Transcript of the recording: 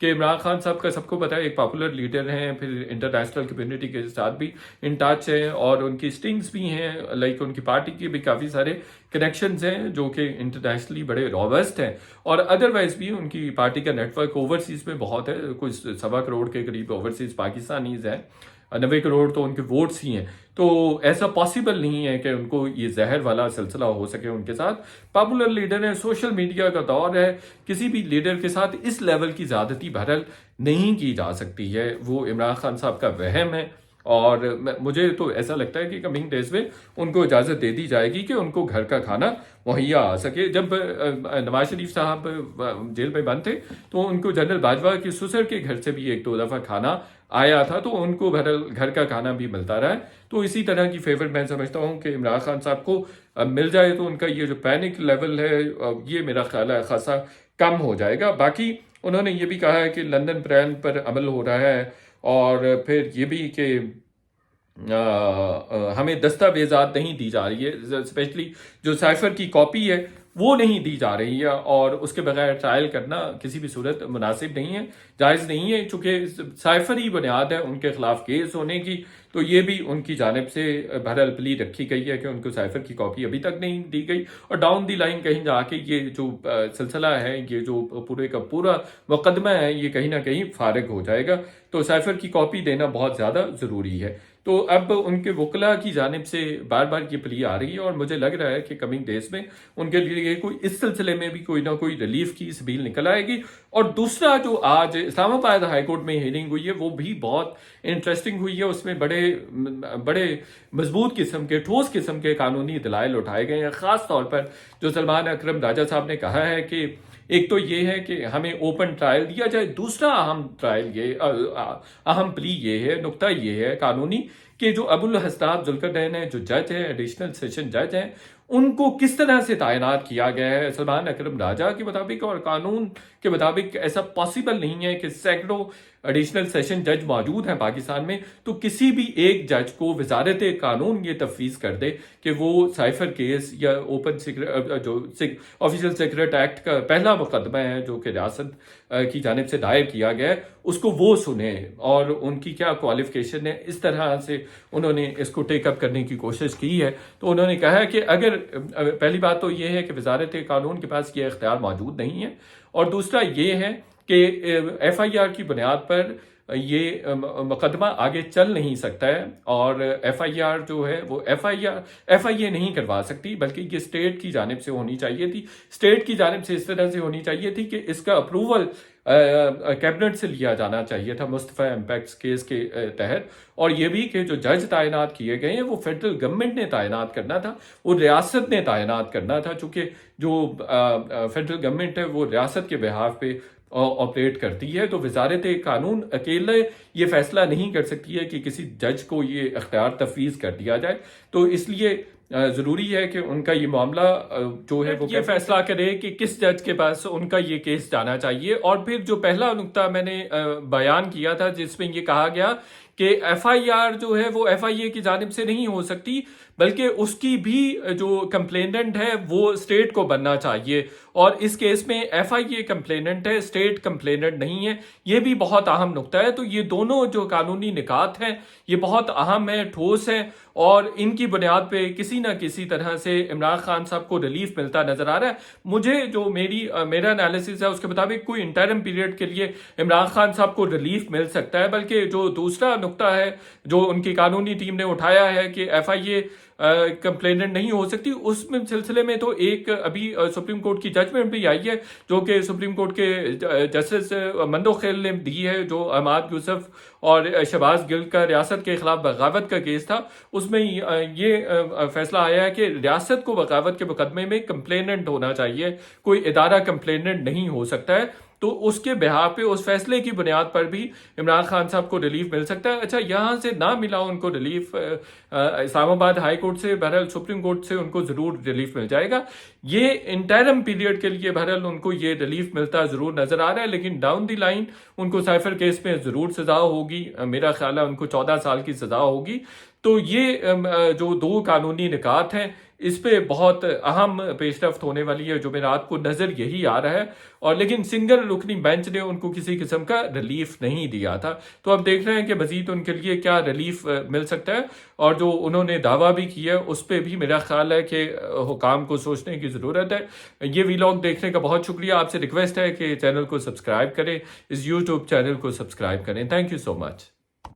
کہ عمران خان صاحب کا سب کو پتا ہے ایک پاپولر لیڈر ہیں، پھر انٹرنیشنل کمیونٹی کے ساتھ بھی ان ٹچ ہیں، اور ان کی سٹنگز بھی ہیں، لائک ان کی پارٹی کے بھی کافی سارے کنیکشنز ہیں جو کہ انٹرنیشنلی بڑے روبسٹ ہیں، اور ادروائز بھی ان کی پارٹی کا نیٹ ورک اوورسیز میں بہت ہے، کوئی 1.25 کروڑ کے قریب اوورسیز پاکستانیز ہیں، 90 کروڑ تو ان کے ووٹس ہی ہیں. تو ایسا پاسبل نہیں ہے کہ ان کو یہ زہر والا سلسلہ ہو سکے ان کے ساتھ. پاپولر لیڈر ہیں، سوشل میڈیا کا دور ہے، کسی بھی لیڈر کے ساتھ اس لیول کی زیادتی بہرحال نہیں کی جا سکتی ہے. وہ عمران خان صاحب کا وہم ہے، اور مجھے تو ایسا لگتا ہے کہ کمنگ ڈیز میں ان کو اجازت دے دی جائے گی کہ ان کو گھر کا کھانا مہیا آ سکے. جب نواز شریف صاحب جیل میں بند تھے تو ان کو جنرل باجوہ کے سسر کے گھر سے بھی 1-2 دفعہ کھانا آیا تھا، تو ان کو بہرحال گھر کا کھانا بھی ملتا رہا ہے. تو اسی طرح کی فیور میں سمجھتا ہوں کہ عمران خان صاحب کو مل جائے تو ان کا یہ جو پینک لیول ہے یہ میرا خیال ہے خاصا کم ہو جائے گا. باقی انہوں نے یہ بھی کہا ہے کہ لندن پلان پر عمل ہو رہا ہے، اور پھر یہ بھی کہ ہمیں دستاویزات نہیں دی جا رہی ہے، اسپیشلی جو سائفر کی کاپی ہے وہ نہیں دی جا رہی ہے، اور اس کے بغیر ٹرائل کرنا کسی بھی صورت مناسب نہیں ہے، جائز نہیں ہے، چونکہ سائفر ہی بنیاد ہے ان کے خلاف کیس ہونے کی. تو یہ بھی ان کی جانب سے بہرحال پلی رکھی گئی ہے کہ ان کو سائفر کی کاپی ابھی تک نہیں دی گئی، اور ڈاؤن دی لائن کہیں جا کے یہ جو سلسلہ ہے، یہ جو پورے کا پورا مقدمہ ہے، یہ کہیں نہ کہیں فارغ ہو جائے گا. تو سائفر کی کاپی دینا بہت زیادہ ضروری ہے. تو اب ان کے وکلاء کی جانب سے بار بار یہ پلی آ رہی ہے، اور مجھے لگ رہا ہے کہ کمنگ ڈیز میں ان کے لیے کوئی اس سلسلے میں بھی کوئی نہ کوئی ریلیف کی سبیل نکل آئے گی. اور دوسرا جو آج اسلام آباد ہائی کورٹ میں ہیئرنگ ہوئی ہے وہ بھی بہت انٹرسٹنگ ہوئی ہے. اس میں بڑے مضبوط قسم کے، ٹھوس قسم کے قانونی دلائل اٹھائے گئے ہیں. خاص طور پر جو سلمان اکرم راجہ صاحب نے کہا ہے کہ ایک تو یہ ہے کہ ہمیں اوپن ٹرائل دیا جائے، دوسرا اہم پلی یہ ہے، نقطہ یہ ہے قانونی، کہ جو ابو الحسنات ذوالقرنین ہیں، جو جج ہیں، ایڈیشنل سیشن جج ہیں، ان کو کس طرح سے تعینات کیا گیا ہے. سلمان اکرم راجہ کے مطابق اور قانون کے مطابق ایسا پاسبل نہیں ہے کہ سینکڑوں ایڈیشنل سیشن جج موجود ہیں پاکستان میں، تو کسی بھی ایک جج کو وزارت قانون یہ تفویض کر دے کہ وہ سائفر کیس یا اوپن جو آفیشل سیکرٹ ایکٹ کا پہلا مقدمہ ہے جو کہ ریاست کی جانب سے دائر کیا گیا ہے، اس کو وہ سنیں اور ان کی کیا کوالیفیکیشن ہے. اس طرح سے انہوں نے اس کو ٹیک اپ کرنے کی کوشش کی ہے. تو انہوں نے کہا کہ اگر پہلی بات تو یہ ہے کہ وزارت قانون کے پاس یہ اختیار موجود نہیں ہے، اور دوسرا یہ ہے کہ ایف آئی آر کی بنیاد پر یہ مقدمہ آگے چل نہیں سکتا ہے، اور ایف آئی آر جو ہے وہ ایف آئی اے نہیں کروا سکتی، بلکہ یہ اسٹیٹ کی جانب سے ہونی چاہیے تھی. اسٹیٹ کی جانب سے اس طرح سے ہونی چاہیے تھی کہ اس کا اپروول کیبنٹ سے لیا جانا چاہیے تھا مصطفیٰ امپیکٹس کیس کے تحت. اور یہ بھی کہ جو جج تعینات کیے گئے ہیں وہ فیڈرل گورنمنٹ نے تعینات کرنا تھا، وہ ریاست نے تعینات کرنا تھا، چونکہ جو فیڈرل گورنمنٹ ہے وہ ریاست کے بہاف پہ آپریٹ کرتی ہے. تو وزارت قانون اکیلے یہ فیصلہ نہیں کر سکتی ہے کہ کسی جج کو یہ اختیار تفویض کر دیا جائے. تو اس لیے ضروری ہے کہ ان کا یہ معاملہ جو ہے وہ یہ فیصلہ کرے کہ کس جج کے پاس ان کا یہ کیس جانا چاہیے. اور پھر جو پہلا نقطہ میں نے بیان کیا تھا جس میں یہ کہا گیا کہ ایف آئی آر جو ہے وہ ایف آئی اے کی جانب سے نہیں ہو سکتی، بلکہ اس کی بھی جو کمپلیننٹ ہے وہ اسٹیٹ کو بننا چاہیے، اور اس کیس میں ایف آئی اے کمپلیننٹ ہے، اسٹیٹ کمپلیننٹ نہیں ہے. یہ بھی بہت اہم نقطہ ہے. تو یہ دونوں جو قانونی نکات ہیں یہ بہت اہم ہیں، ٹھوس ہیں، اور ان کی بنیاد پہ کسی نہ کسی طرح سے عمران خان صاحب کو ریلیف ملتا نظر آ رہا ہے. مجھے جو میرا انالیسس ہے اس کے مطابق کوئی انٹرم پیریڈ کے لیے عمران خان صاحب کو ریلیف مل سکتا ہے، بلکہ جو دوسرا نقطہ ہے جو ان کی قانونی ٹیم نے اٹھایا ہے کہ ایف آئی اے کمپلیننٹ نہیں ہو سکتی، اس میں سلسلے میں تو ایک ابھی سپریم کورٹ کی ججمنٹ بھی آئی ہے جو کہ سپریم کورٹ کے جسٹس مندوخیل نے دی ہے، جو عماد یوسف اور شہباز گل کا ریاست کے خلاف بغاوت کا کیس تھا. اس میں یہ فیصلہ آیا ہے کہ ریاست کو بغاوت کے مقدمے میں کمپلیننٹ ہونا چاہیے، کوئی ادارہ کمپلیننٹ نہیں ہو سکتا ہے. تو اس کے بہاف پہ اس فیصلے کی بنیاد پر بھی عمران خان صاحب کو ریلیف مل سکتا ہے. اچھا یہاں سے نہ ملا ان کو ریلیف اسلام آباد ہائی کورٹ سے، بہرحال سپریم کورٹ سے ان کو ضرور ریلیف مل جائے گا. یہ انٹرم پیریڈ کے لیے بہرحال ان کو یہ ریلیف ملتا ضرور نظر آ رہا ہے، لیکن ڈاؤن دی لائن ان کو سائفر کیس میں ضرور سزا ہوگی. میرا خیال ہے ان کو 14 سال کی سزا ہوگی. تو یہ جو دو قانونی نکات ہیں اس پہ بہت اہم پیش رفت ہونے والی ہے، جمعرات کو نظر یہی آ رہا ہے، اور لیکن سنگل رکنی بینچ نے ان کو کسی قسم کا ریلیف نہیں دیا تھا، تو اب دیکھ رہے ہیں کہ مزید ان کے لیے کیا ریلیف مل سکتا ہے، اور جو انہوں نے دعویٰ بھی کیا ہے اس پہ بھی میرا خیال ہے کہ حکام کو سوچنے کی ضرورت ہے۔ یہ ویلاگ دیکھنے کا بہت شکریہ، آپ سے ریکویسٹ ہے کہ چینل کو سبسکرائب کریں، اس یوٹیوب چینل کو سبسکرائب کریں۔ Thank you so much.